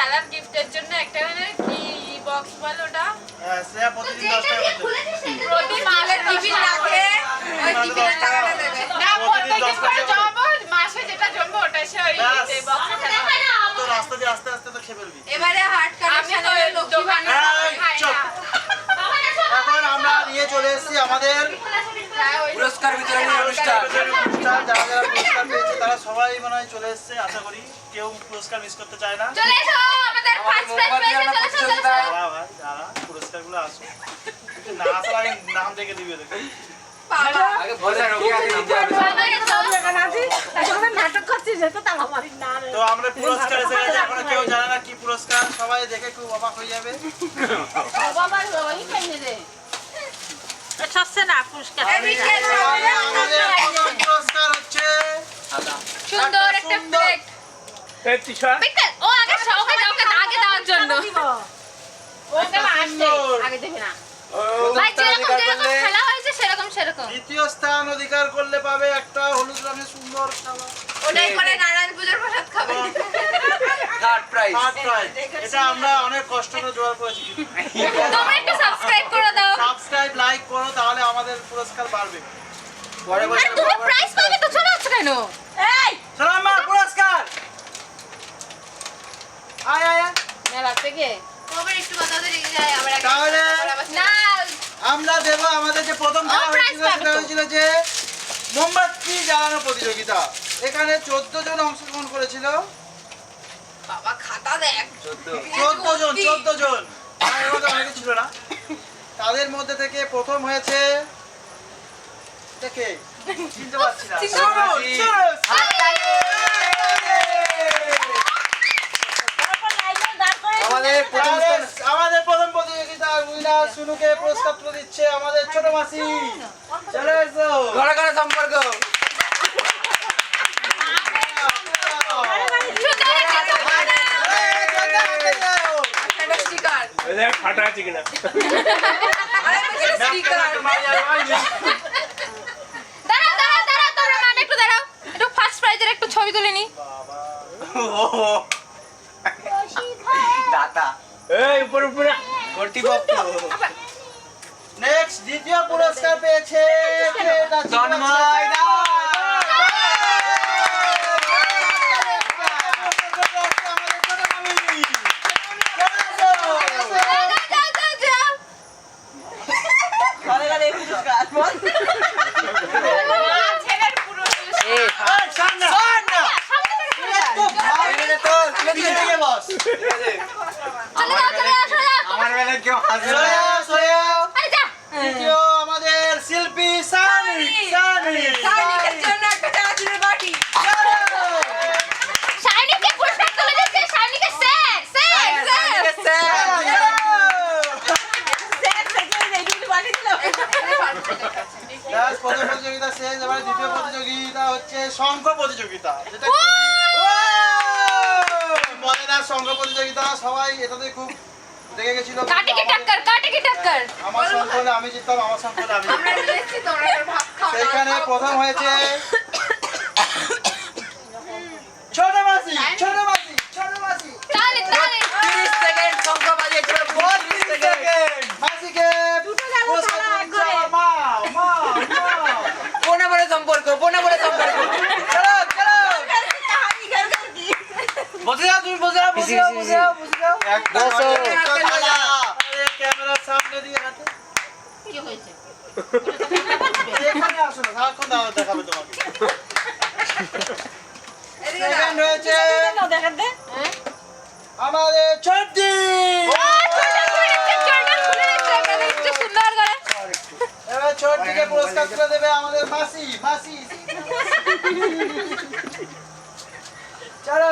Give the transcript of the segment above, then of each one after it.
খেলার গিফটের জন্য একটা কি বক্স বলো ওটা? হ্যাঁ, সে প্রতিদিন 10 টাকা করে দেবে। প্রতি মাসে টিফিন লাগে, ওই টিফিনের টাকাটা দেবে। না, প্রত্যেকদিন করে জমবো, মাসে যেটা জমবো ওটা সে ওই বক্সে খেলা। তো রাস্তা দিয়ে আস্তে আস্তে তো খেয়ে ফেলবি। এবারে হাট কালেকশনে লক্ষ্মী ভান্ডার খাই না। এখন আমরা নিয়ে চলে এসেছি আমাদের পুরস্কার বিতরণী অনুষ্ঠান। যারা যারা পুরস্কার পেয়েছে তারা সবাই মনে হয় চলে এসেছে, আশা করি কেউ পুরস্কার মিস করতে চায় না। চলে এসো, আমাদের ফার্স্ট প্রাইজ পেয়েছে, চলে এসো, চলে এসো। যারা ভাই যারা পুরস্কারগুলো আসুক, একটু না আসার আগে নাম দেখে দিবে দেখো। বাবা আগে বলে রোগী আগে দিতে হবে। নাটক করছিস তো তাও আমার না তো আমরা পুরস্কার এসে গেছে, এখনো কেউ জানে না কি পুরস্কার, সবাই দেখে খুব অবাক হয়ে যাবে। বাবার বাবাই খাইয়ে দে সস্তে না পুরস্কার আমাদের প্রথম পুরস্কার হচ্ছে সুন্দর একটা প্লেট। বিকেল ও আগে সবাই ওকে আগে দেওয়ার জন্য ওকে আসছে আগে দেবে না ভাই যেরকম যেরকম খেলা হয়েছে সেরকম সেরকম। দ্বিতীয় স্থান অধিকার করলে পাবে একটা হলুদ রঙের সুন্দর খাবার। ওটাই করে নারায়ণ পূজার প্রসাদ খাবে। Third prize. Third prize. এটা আমরা অনেক কষ্ট করে জোগাড় করেছি। তোমরা একটু সাবস্ক্রাইব করে দাও। সাবস্ক্রাইব লাইক করো, তাহলে আমাদের পুরস্কার বাড়বে। পরে আর বসে তুমি প্রাইজ পাবে তো, চলে আসছো কেন? এই সালামা পুরস্কার আয় আয় আয়। মেলা থেকে কবে একটু বাতাতে রেখে যায় আবার আগে তাহলে না আমরা দেব আমাদের যে প্রথম খেলা prize হয়েছিল পাবে সেটা তো। হয়েছিল যে মোমবাতি জ্বালানো প্রতিযোগিতা। এখানে 14 জন অংশগ্রহণ করেছিল। বাবা খাতা দেখ 14 জন আর এর মধ্যে অনেকে ছিল না। তাদের মধ্যে থেকে প্রথম হয়েছে দেখে চিনতে পারছি না। চিনতে পারছি। আমাদের প্রথম স্থান আমাদের প্রথম প্রতিযোগিতার উইনার সুনুকে পুরস্কার তুলে দিচ্ছে আমাদের ছোট মাসি। চলে এসো। ঘর ঘর সম্পর্ক। ফাটা আছে কিনা ছবি তুলে নি। দাতা এই উপরে উপরে কর্তৃপক্ষ। নেক্সট দ্বিতীয় পুরস্কার পেয়েছে তন্ময় দা। আমার বেলা কেউ হাসবে না। দ্বিতীয় আমাদের শিল্পী সানি। প্রথম প্রতিযোগিতা শেষ, এবার দ্বিতীয় প্রতিযোগিতা হচ্ছে শঙ্খ প্রতিযোগিতা, যেটা মজাদার শঙ্খ প্রতিযোগিতা। সবাই এটাতে খুব দেখে গেছিল। আমার শঙ্খ হলে আমি জিততাম, আমার শঙ্খ হলে আমি জিততাম। সেইখানে প্রথম হয়েছে ছোট মাসি। 30 সেকেন্ড শঙ্খ বাজিয়েছিল। 32 সেকেন্ড। মাসিকে পুরস্কার দিচ্ছে আমার মা। কোনে বলে সম্পর্ক। চলো চলো। বসে যাও, তুমি বসে যাও। বসো। ক্যামেরার সামনে দিয়ে হাতে কি হয়েছে এখানে আসো না, সারাক্ষণ দেখাবে তোমাকে। সেকেন্ড হয়েছে দেখান দে আমাদের ছোটদি। এবার ছোটদিকে পুরস্কার তুলে দেবে আমাদের মাসি। চলো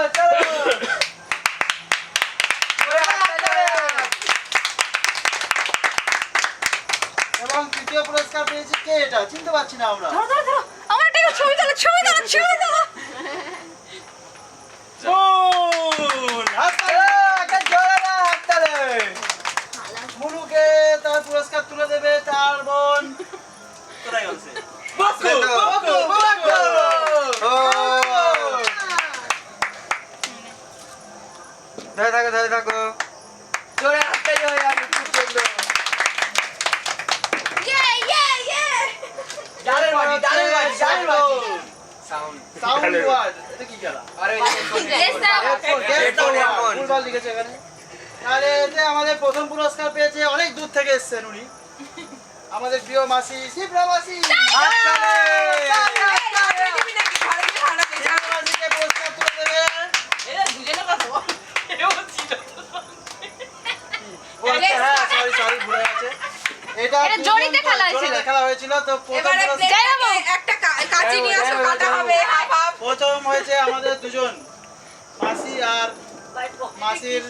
এবং তৃতীয় পুরস্কার পেয়েছি কে, এটা চিনতে পারছি না আমরা। মুনুকে তার পুরস্কার তুলে দেবে তার বোন। কোথায় গেছে? ধরে থাকো জোরে হাততালি হয়ে যাবে খুব সুন্দর ডালের বাড়ি সাউন্ড সাউন্ড ওয়ার্ড এটা কি খেলা? আরে ফুটবল লিখেছে এখানে। তাহলে এতে আমাদের প্রথম পুরস্কার পেয়েছে, অনেক দূর থেকে এসেছেন উনি, আমাদের প্রিয় মাসি শিপ্রা মাসি। শিপ্রা মাসিকে পুরস্কার তুলে দেবে। হ্যাঁ, sorry, ভুলে গেছে। এটা জড়িতে খেলা হয়েছিল। জড়িতে খেলা হয়েছিল, তো প্রথম এবারে পুরস্কার- একটা কাঁচি নিয়ে আসো, কাটা হবে হাফ হাফ। প্রথম হয়েছে আমাদের দুজন, মাসি আর মাসির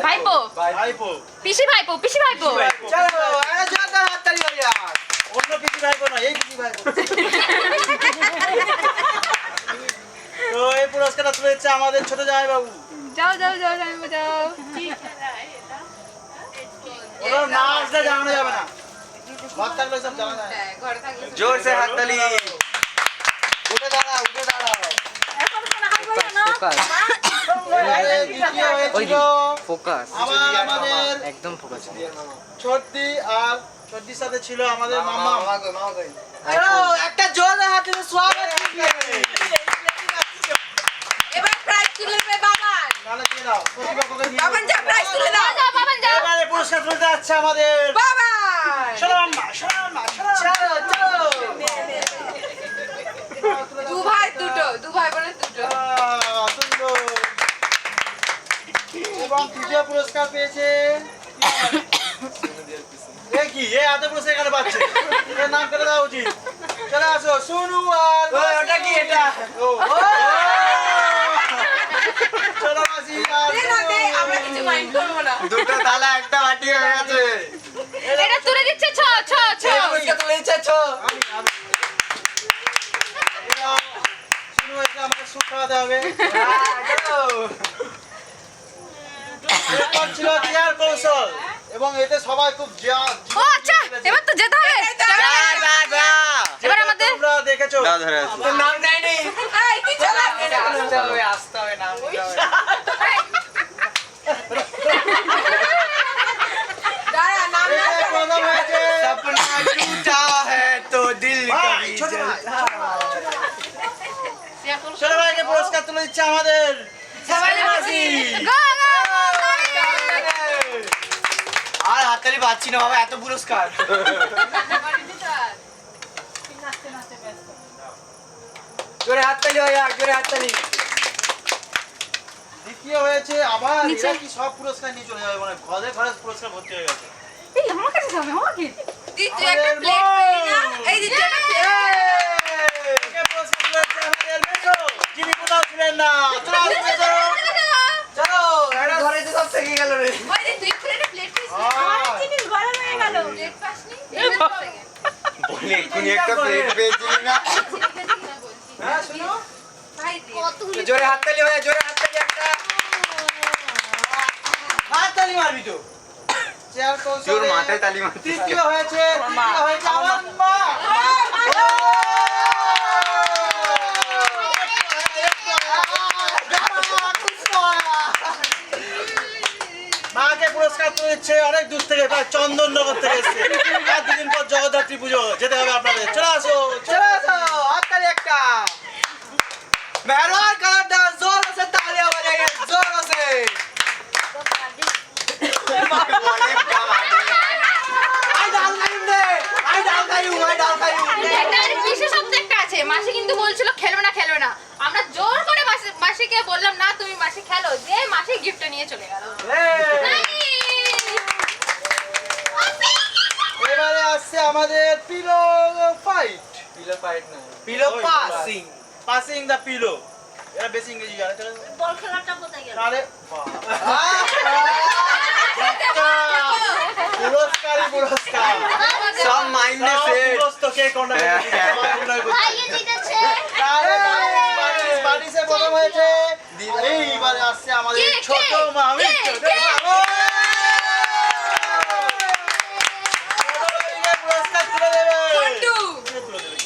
ভাইপো ভাইপো। পিসি ভাইপো চলো আরে জোরদার হাততালি হয়ে যাক অন্য পিসি ভাইপো না, এই পিসি ভাইপো। তো এই পুরস্কারটা তুলে দিচ্ছে আমাদের ছোট জামাই বাবু। যাও জানবো যাও ওরা না আসলে জানানো যাবে না, ঘর থাকলে সব জানা যায়। হ্যাঁ, ঘরে থাকলে জোর সে হাততালি উঠে দাঁড়াও এবারে দ্বিতীয় হয়েছিল ফোকাস আমাদের একদম ফোকাস ছোটদি, আর ছোটদির সাথে ছিল আমাদের মামা। চলো একটা জোর হাতে স্বাগত এবার প্রাইজ তুলে দেবে বাবান। নালে দিয়ে দাও, প্রতিপক্ষকে দিয়ে বাবান দাও। যা প্রাইজ তুলে দাও। এবারে পুরস্কার তুলতে যাচ্ছে আমাদের বাবান সোনাম্মা। চলো দু ভাই বোনের দুটো। সুন্দর। এবং তৃতীয় পুরস্কার পেয়েছে এ কি, এ এত পুরস্কার এখানে পাচ্ছে, এর নাম করে দেওয়া উচিত। চলে আসো সোনু আর ওটা কি এটা ও, চলো মাসি আর দে না, দে, আমরা কিছু মাইন্ড করবো না। দুটো থালা একটা বাটি হয়ে গেছে এটা তুলে দিচ্ছে ছ পুরস্কার তুলে দিচ্ছ আমি। সোনু এসে আমাকে সুখ খাওয়াতে হবে। চলো এরপর ছিল চেয়ার কৌশল, এবং এতে সবাই খুব ও আচ্ছা এবার তো যেতে হবে এবার আমাদের তোমরা দেখেছো। তোর নাম নেয়নি এই, তুই চলে আয়। আসতে হবে নাম নিতে হবে দাঁড়া, নাম না। এতে প্রথম হয়েছে सपना टूटा है तो दिल ভাই, कभी ছোট जल- ভাই। ছোট ভাইকে পুরস্কার তুলে দিচ্ছে আমাদের সাবালি মাসি। আর হাততালি পাচ্ছি না বাবা এত পুরস্কার জোরে হাততালি হয়ে যাক জোরে হাততালি দ্বিতীয় হয়েছে আবার, এরা কি সব পুরস্কার নিয়ে চলে যাবে, মানে ঘরে ঘরে পুরস্কার ভর্তি হয়ে গেছে। এই আমার কাছে যাবে আমাকে দি, তুই একটা প্লেট পেলি না? এই দি, তুই একটা plate। একে পুরস্কার তুলে দিচ্ছে আমাদের মেসো, যিনি কোথাও ছিলেন না। চলো আসো মেসো। চলো এটা ঘরে তো সব থেকে গেল রে ওই দি, তুই একটা plate পেয়েছিস? আয়। Plate পাসনি? বলে এক্ষুনি একটা প্লেট পেয়েছিলি না হ্যাঁ, শোনো। ভাই দি। জোরে হাততালি হয়ে জোরে হাততালি একটা হাততালি মারবি তো। চেয়ার কৌশলে তোর মাথায় তালি মারছিস তৃতীয় হয়েছে আমার মা। মাকে পুরস্কার তুলে দিচ্ছে অনেক দূর থেকে, প্রায় চন্দননগর থেকে এসছে। আর দুদিন পর জগদ্ধাত্রী পুজো, যেতে হবে আপনাদের। চলে আসো চলে আসো হাততালি একটা মেহরবান কালার ডান্স জোর আছে তালিয়া বাজাইয়ে জোর আছে আই ডাল খাইম দে আই ডাল খাইম একটা বিশেষত্ব একটা আছে মাসি কিন্তু বলছিল খেলবে না আমরা জোর করে মাসিকে বললাম না তুমি মাসি খেলো যে মাসি গিফট নিয়ে চলে গেল এবারে আসছে আমাদের pillow fight, pillow passing passing the pillow. এরা বেশি ইংরেজি জানে, বল খেলাটা কোথায় গেল? আরে পুরস্কার সব মাইন্ডে সেট পুরস্কার কে কোনটা বাড়িতে প্রথম হয়েছে। এইবারে আসছে আমাদের ছোট মামি। পুরস্কার তুলে দেবে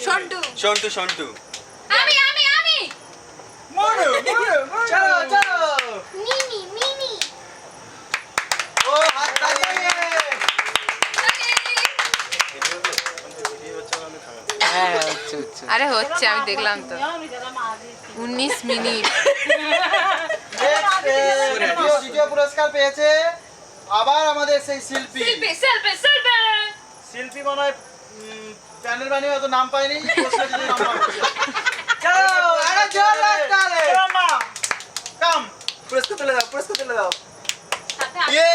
সন্টু আমি মনু। চলো চলো মিনি আরে হচ্ছে আমি দেখলাম তো 19 মিনিট দ্বিতীয় পুরস্কার পেয়েছে আবার আমাদের সেই শিল্পী শিল্পী মনে হয় প্যানেল বানিয়ে হয়তো নাম পায়নি পুরস্কার দিতে নাম পাচ্ছে চলো আরে জোরে তালে কাম পুরস্কার তুলে দাও ইয়ে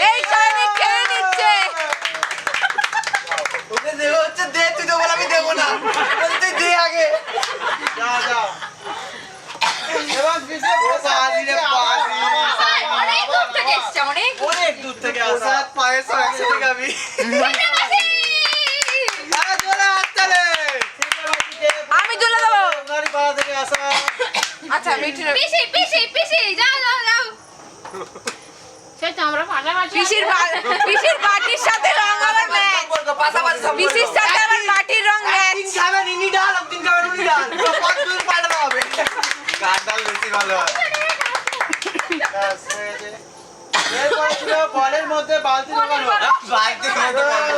এই শানি খেয়ে নিচ্ছে ওকে দেবো হচ্ছে দে তুই তো বল আমি দেবো না তুই দে আগে যা যা এবং দ্বিতীয় পুরস্কার বাজি রে অনেক দূর থেকে এসছে অনেক অনেক দূর থেকে আসা প্রসাদ পায়েস একসাথে খাবি আরে জোরে হাততালি আমি তুলে দেবো ওনারই পাড়া থেকে আসা আচ্ছা মিঠুন পিসি যাও পিসির বাটির সাথে রং হবে ম্যাচ পাশাপাশি পিসির সাথে আবার বাটির রং ম্যাচ একদিন খাবেন ইনি ডাল একদিন খাবেন উনি ডাল পাঁচ দূর পাল্টানো হবে কার ডাল বেশি ভালো হয় ব্যাস, হয়ে গেছে। এরপরে ছিল বলের মধ্যে বালতি ঢোকানো বাড়িতে খাওয়াতে পারবো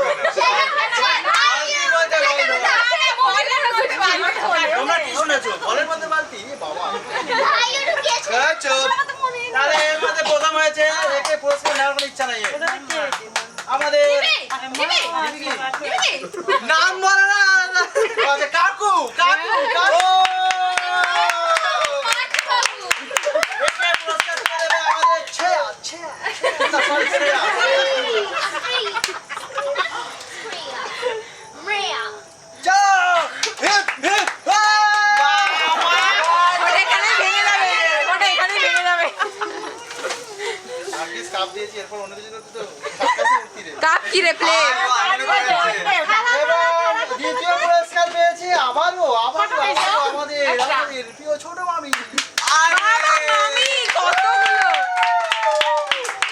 তোমরা কি শুনেছো বলের মধ্যে বালতি এ বাবা চুপ তাহলে এর মধ্যে প্রথম হয়েছে একে পুরস্কার নেওয়ার কোনো ইচ্ছা নাই এর। আমাদের নাম বলো না আচ্ছা, কাকু কাকু কাকু একে পুরস্কার তুলে দেবে আমাদের ছেয়া ছেয়া না, sorry, শ্রেয়া। যাও হিপ হিপ ওটা এখানে ভেঙে যাবে ওটা এখানে ভেঙে যাবে ভাগ্যিস কাপ দিয়েছি এরপর অন্য কিছু তো ধাক্কাতে উঠতি রে। কাপ কি রে প্লেট এবং দ্বিতীয় পুরস্কার পেয়েছি আবারও আমাদের প্রিয় ছোট মামি মামি কতগুলো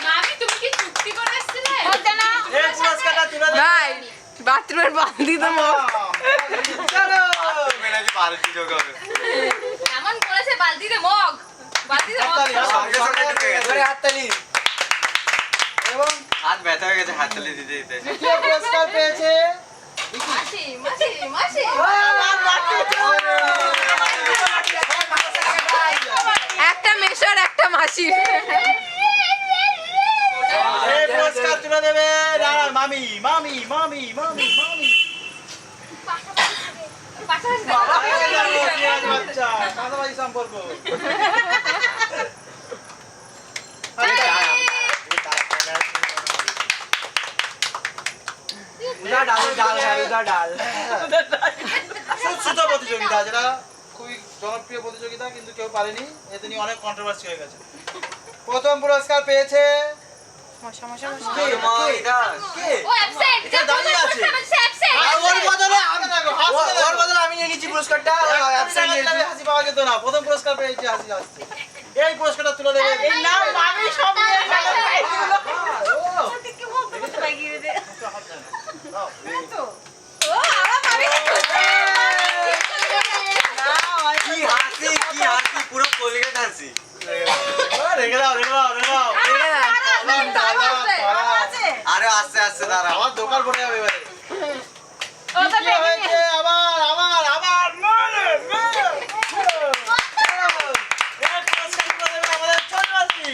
মামি তুমি কি চুক্তি করে এসেছিলে এই পুরস্কারটা তুলে দেবে ভাই বাথরুমের বালতি তো মগ চলো মেলাজি বালতি ঢোকাবে এমন করেছে বালতিতে মগ হাততালি, সঙ্গে সঙ্গে ঢুকে গেছে ধরে হাততালি এবং হাত ব্যথা হয়ে গেছে হাততালি দিতে দিতে তৃতীয় পুরস্কার পেয়েছে মাসি একটা মেশর একটা মাসি এই পুরস্কার তুলে দেবে রানার মামি মামি মামি মামি মামি বাচ্চা কাদাবাজি সম্পর্ক উদা ডাল ডাল উদা ডাল সুস্থ প্রতিযোগিতা যেটা খুবই জনপ্রিয় প্রতিযোগিতা কিন্তু কেউ পারেনি এতে নিয়ে অনেক কন্ট্রোভার্সি হয়ে গেছে প্রথম পুরস্কার পেয়েছে কে? কে? ও অ্যাবসেন্ট কে দাঁড়িয়ে আছে? আর ওর বদলে হাতে রাখো, হাতে ওর রাখো। বদলে আমি নিয়ে নিচ্ছি পুরস্কারটা অ্যাবসেন্ট নিয়েছি হাসি পাওয়া যেত না প্রথম পুরস্কার পেয়েছে হাসি আসছে এই পুরস্কারটা তুলে দেবে কি হাসি পুরো কলগেট হাসি রেখে দাও রেখে দাও রেখে দাও আরে আস্তে আস্তে দাঁড়া আমার দোকান পড়ে যাবে এবারে কি হয়েছে আবার আবার আবার মেরে মেরে এই পুরস্কার তুলে দেবে আমাদের চন্দ্রমাসি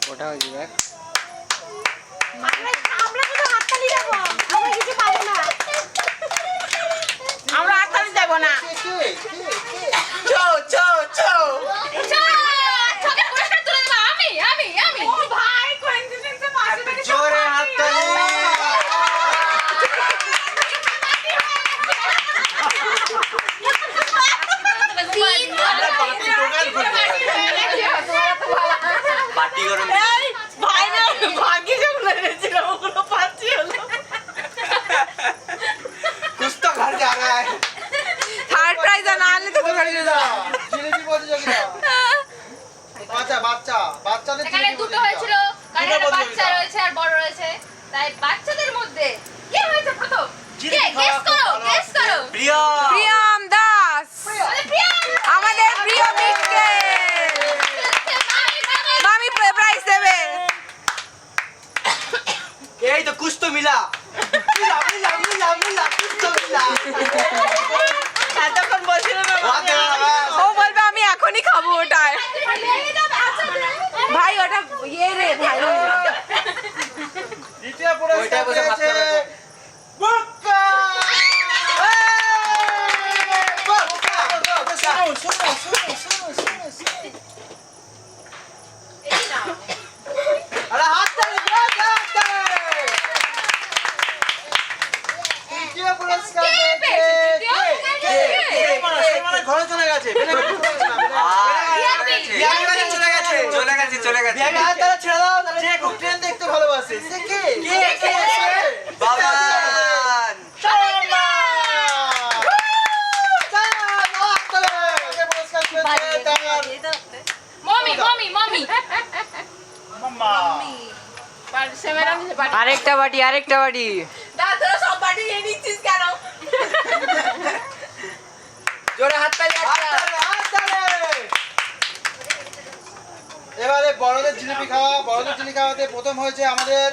ওটা হয়েছে দেখ আমরা হাততালি দেব না কে কে কে কে চো চো চো জোরে হাততালি পার্টি করুন कुछ तो घर जा रहा है থার্ড প্রাইজ না আনলে তো ঘরে যেতে হবে। জিলিপি প্রতিযোগিতা বাচ্চা বাচ্চা বাচ্চাদের এখানে জিলিপি দুটো প্রতিযোগিতা। হয়েছিল কারণ দুটো একটা বাচ্চা প্রতিযোগিতা। রয়েছে আর বড় রয়েছে তাই বাচ্চাদের মধ্যে কে হয়েছে প্রথম জিলিপি কে গেস খাওয়া করো খুব ভালো গেস করো प्रिया প্রিয়াম দাস আরে প্রিয়া আমাদের প্রিয় মিটকে মামি প্রাইজ দেবে এই তো কুছ তো মিলা মিলা মিলা মিলা মিলা কুছ তো মিলা এতক্ষণ বলছিল না ওকে বাবা ও বলবে আমি এখনই খাবো ওটাই ভাই ওটা ইয়ে রে ভাই দ্বিতীয় পুরস্কার ওইটাই বসে ভাত পেয়েছে খাবে। বুক্কা বুক্কা শুনো শুনো শুনো শুনো শুনো এই না আরে হাত তালি হাত তালি তৃতীয় পুরস্কার পেয়েছে ঘরে চলে গেছে চলে গেছে বিয়াকে হাত তারা ছেড়ে দাও তাহলে যে খুব ট্রেন দেখতে ভালোবাসে সে কে কে বাবান মমি মমি মমি আরেকটা বাটি দাদা সব বাটি নিয়ে নিচ্ছিস কেন জোরে হাত তালি এবারে বড়দের জিলিপি খাওয়াতে প্রথম হয়েছে আমাদের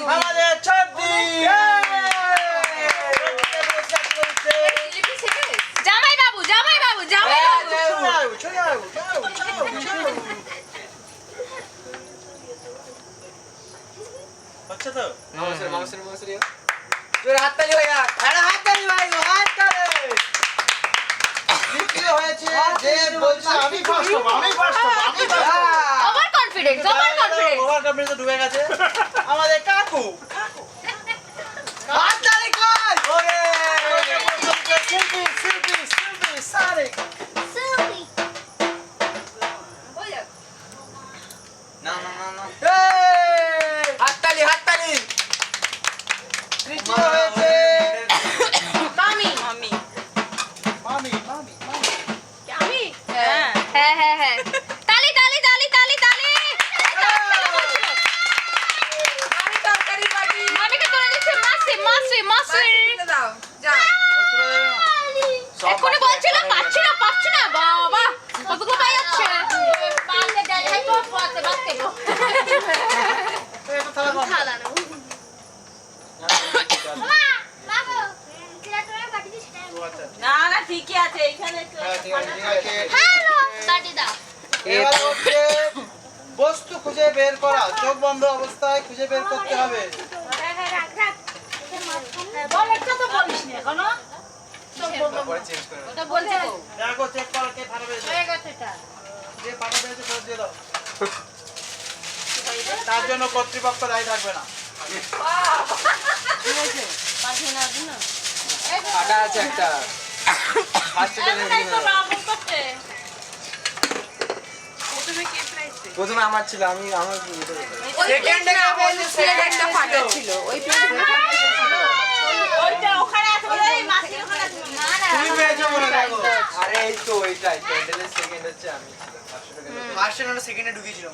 আমাদের ছদ্দি জামাই বাবু হচ্ছে তো মাংসের জোরে হাত তালি ভাইয়া আরে হাত তালি ভাই হাত তালি দ্বিতীয় হয়েছে যে বলছে আমি ফার্স্ট হব ওভার কনফিডেন্স ওভার কনফিডেন্স ডুবে গেছে আমাদের কাকু হাত তালি কই ওরে শিল্পী শিল্পী শিল্পী সারিক না না না না এই হাত তালি তৃতীয় হয়েছে মামি মামি মামি মামি হ্যাঁ তালি মামিকে তুলে দিচ্ছে মাসি এক্ষুনি বলছিল পাচ্ছি না বাবা কতগুলো পাই যাচ্ছে এটা থালা কম না ঠিকই আছে এখানে হ্যাঁ ঠিক আছে এবার হচ্ছে বস্তু খুঁজে বের করা চোখ বন্ধ অবস্থায় খুঁজে বের করতে হবে পরে চেঞ্জ করে ওটা বলছে তো দেখো চেক করো কে ফাটা পেয়েছে হয়ে গেছে এটা যে ফাটা পেয়েছে ফেরত দিয়ে দাও তার জন্য কর্তৃপক্ষ দায়ী থাকবে না ফাটা আছে একটা ফার্স্টে প্রথমে আমার ছিল আমি আমার সেকেন্ডে না বলছি সেকেন্ডটা ফাটা ছিল ওই ওইটা ওখানে আছে ওই মাসির ওখানে আছে তুমি পেয়েছো মনে দেখো আরে এই তো এইটাই ক্যান্ডেলের সেকেন্ড হচ্ছে আমি ছিলাম 500 টাকা ফার্স্টে না সেকেন্ডে ঢুকিয়েছিল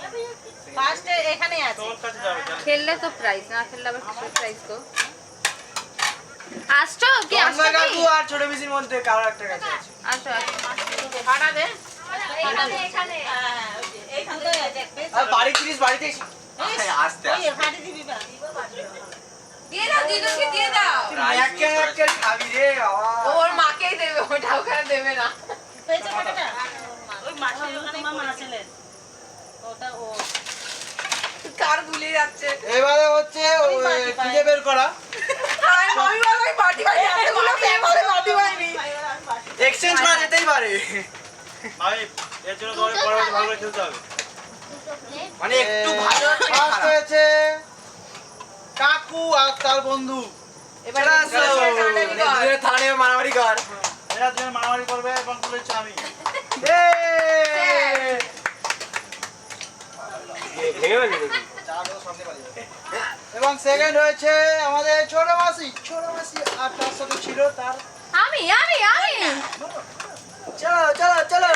ফার্স্টে এখানেই আছে তোর কাছে যাবে চল। খেললে তো প্রাইজ না খেললে আবার কিসের প্রাইজ গো আসছো কি আসছো তন্ময় কি কাকু আর ছোট মিসির মধ্যে কারো একটা কাছে আছে আসো ফাটা দে এখানে হ্যাঁ এইখানটাই আছে আর বাড়ি ফিরিস বাড়িতে এসে আস্তে ওই ফাটি দিবি বা দিয়ে দাও দিদুকে দিয়ে দাও এক খাবি রে বাবা ওর মাকেই দেবে ওটা ওখানে দেবে না পেয়েছে ফাটাটা ওই মাসির ওখানে মা ছিলেন ওটা ও কার গুলিয়ে যাচ্ছে এবারে হচ্ছে খুঁজে বের করা আর মমি বলে পার্টি বাড়ি এতগুলো মেয়ে বলে পার্টি বাড়ি এক্সচেঞ্জ করা যেতেই পারে ভাই এর জন্য তোমাকে পরবর্তী ভালো করে খেলতে হবে মানে একটু ভালো ফার্স্ট হয়েছে কাকু আর তার বন্ধু চলে আসো দুজনে থানে মারামারি কর এরা দুজন মারামারি করবে এবং তুলেছে আমি ভেঙে গেছে নাকি? এবং সেকেন্ড হয়েছে আমাদের ছোট মাসি আর তার সাথে ছিল তার আমি চলো চলো চলো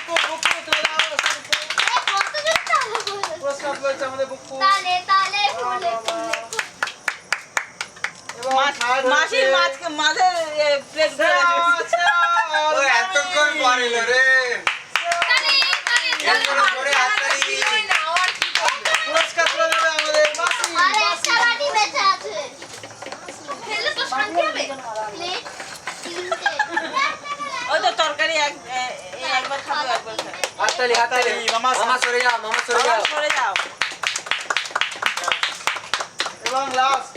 বুকু বুকু তুলে দাও পুরস্কার পেয়েছে আমাদের বুকু এবং third মাসির হয়েছে মাঝে প্লেট ও এতক্ষণ পরে এলো রে। তালি, তালি, এর তালি। জন্য করে হাততালি। পুরস্কার তুলে দেবে আমাদের মাসি। আরে একটা বাটি বেঁচে আছে খেলে তো শান্তি হবে। প্লেট তিনটে ওই তো তরকারি একবার খাবো একবার খাবো হাততালি, হাততালি। মামা মামা সরে যাও, মামা সরে যাও। সরে যাও এবং লাস্ট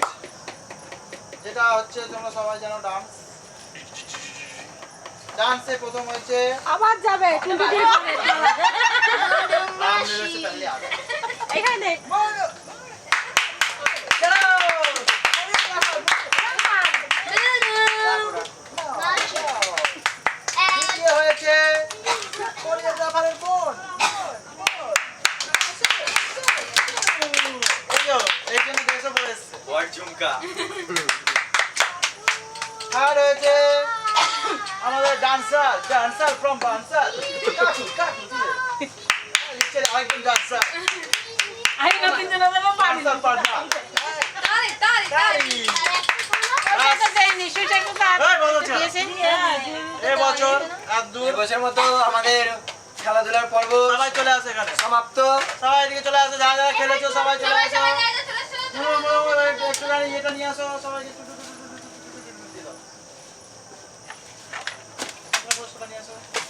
যেটা হচ্ছে তোমরা সবাই জানো ডান্স। ডান্সে প্রথম হয়েছে আবার যাবে নাম নিয়েছে পहले आ गया এখানে দ্বিতীয় হয়েছে কোরিওগ্রাফারের বোন। এই জন্য দেশে পড়েছে। বড় ঝুমকা। থার্ড হয়েছে আমাদের ডান্সার ফ্রম বানসার কাকু লিখছে আরেকজন ডান্সার আই না তিনজন দেবো পানি ডান্সার পার্টনার তালি, তালি, তালি। ওটা দেয়নি সেটা একটু এই বলছো দিয়েছে এবছর আব্দুল এবছর মতো আমাদের খেলাধুলার পর্ব সবাই চলে আসে এখানে সমাপ্ত। সবাই এদিকে চলে আসে যারা যারা খেলেছো সবাই চলে সবাই, আসো সবাই জায়গায় চলে এসো। একটুখানি এটা নিয়ে আসো সবাই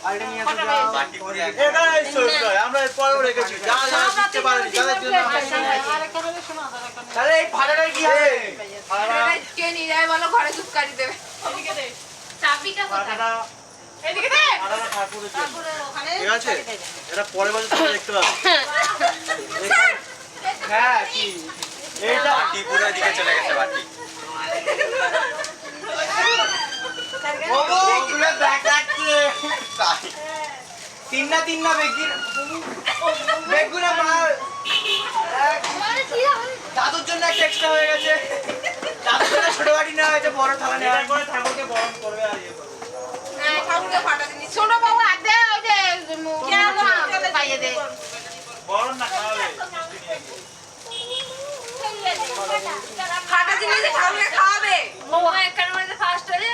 আইডি নিয়ে এসো যাও। বাকি করে এক এটাই সরকার আমরা পরেও রেখেছি যারা যারা জিততে পারেনি তাদের জন্য তাহলে এই ফাটাটার কি হবে? এটা কে নিয়ে যায় বলো, ঘরে দুধকারি দেবে। এদিকে দে। চাবিটা কোথায়? এদিকে দে। ঠাকুরের জন্য ঠিক আছে এটা পরের বছর তোমরা দেখতে পাবে হ্যাঁ কি এইটা বাটি পুরো দিকে চলে গেছে বাটি। ওগুলো দেখাচ্ছে। তিন না বেগুনে মার। আরে কি হবে? দাদুর জন্য একটা এক্সট্রা হয়ে গেছে। দাদুর জন্য ছোট বাটি নেওয়া হয়েছে, বড় থালা নেওয়া এটা করে ঠাকুরকে বরণ করবে আর ইয়ে করবে হ্যাঁ, ঠাকুরকে ফাটা দিনি। ছোট বাবু হাতে ওই যে কেন পাইয়ে দে। বরণ না খাওয়াবে মিষ্টি নিয়ে গিয়ে। ফাটা জিনিস ঠাকুরকে খাওয়াবে। মোমো একখানে মধ্যে ফার্স্ট হয়ে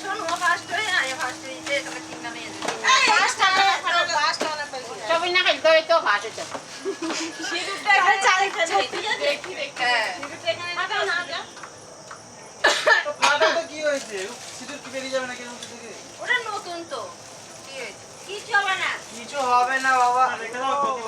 শোন, ও ফার্স্ট হয়ে আর এ ফার্স্ট হয়ে তোকে তিন নামে এনে দিই। ফার্স্ট আনা সবাই না খেলতে হয় তো ভাতে চল সিঁদুরটা এখানে চালিয়ে দেখি হ্যাঁ। তো ফাটা তো কি হয়েছে সিঁদুর কি বেরিয়ে যাবে নাকি এরকম থেকে ওটা নতুন তো। কি হয়েছে? কিছু হবে না। কিছু হবে না বাবা। দেখে দাও ক্ষতি